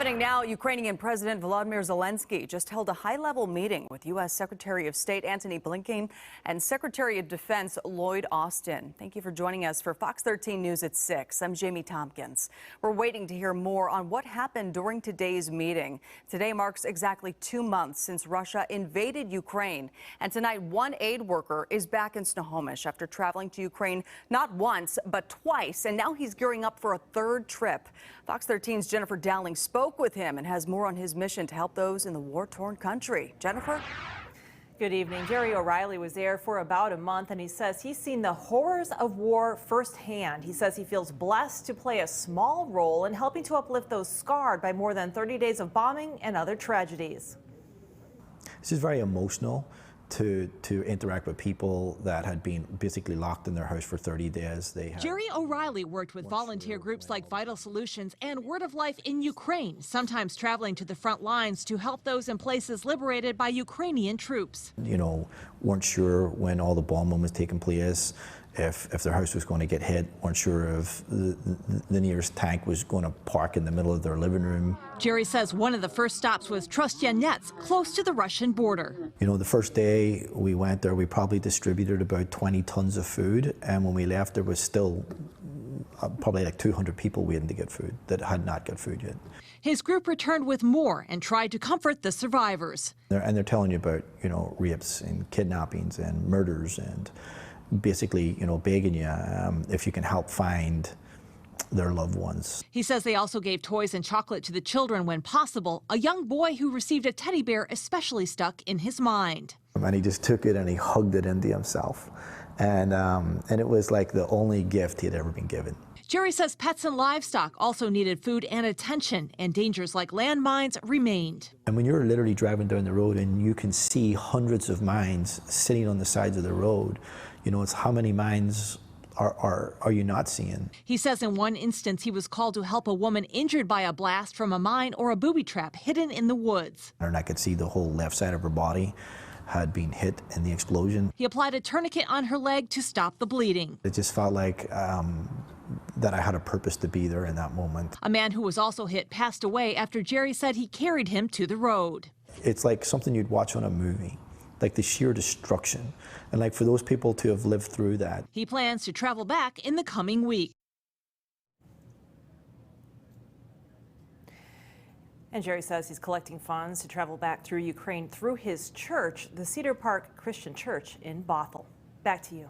Happening now, Ukrainian President Volodymyr Zelensky just held a high-level meeting with U.S. Secretary of State Antony Blinken and Secretary of Defense Lloyd Austin. Thank you for joining us for Fox 13 News at 6. I'm Jamie Tompkins. We're waiting to hear more on what happened during today's meeting. Today marks exactly 2 months since Russia invaded Ukraine. And tonight, one aid worker is back in Snohomish after traveling to Ukraine not once, but twice. And now he's gearing up for a third trip. Fox 13's Jennifer Dowling spoke with him and has more on his mission to help those in the war-torn country. Jennifer? Good evening. Jerry O'Reilly was there for about a month, and he says he's seen the horrors of war firsthand. He says he feels blessed to play a small role in helping to uplift those scarred by more than 30 days of bombing and other tragedies. This is very emotional to interact with people that had been basically locked in their house for 30 days. Jerry O'Reilly worked with volunteer groups like Vital Solutions and Word of Life in Ukraine, sometimes traveling to the front lines to help those in places liberated by Ukrainian troops. You know, weren't sure when all the bombing was taking place, if their house was going to get hit, weren't sure if the nearest tank was going to park in the middle of their living room. Jerry says one of the first stops was Trostyanets, close to the Russian border. You know, the first day we went there, we probably distributed about 20 tons of food, and when we left, there was still probably like 200 people waiting to get food that had not got food yet. His group returned with more and tried to comfort the survivors. And they're telling you about, you know, rapes and kidnappings and murders and basically, you know, begging you if you can help find their loved ones. He says they also gave toys and chocolate to the children when possible. A young boy who received a teddy bear especially stuck in his mind. And he just took it and he hugged it into himself. And it was like the only gift he had ever been given. Jerry says pets and livestock also needed food and attention, and dangers like landmines remained. And when you're literally driving down the road and you can see hundreds of mines sitting on the sides of the road, you know, it's how many mines are you not seeing? He says in one instance he was called to help a woman injured by a blast from a mine or a booby trap hidden in the woods. And I could see the whole left side of her body had been hit in the explosion. He applied a tourniquet on her leg to stop the bleeding. It just felt like that I had a purpose to be there in that moment. A man who was also hit passed away after Jerry said he carried him to the road. It's like something you'd watch on a movie, like the sheer destruction. And like for those people to have lived through that. He plans to travel back in the coming week. And Jerry says he's collecting funds to travel back through Ukraine through his church, the Cedar Park Christian Church in Bothell. Back to you.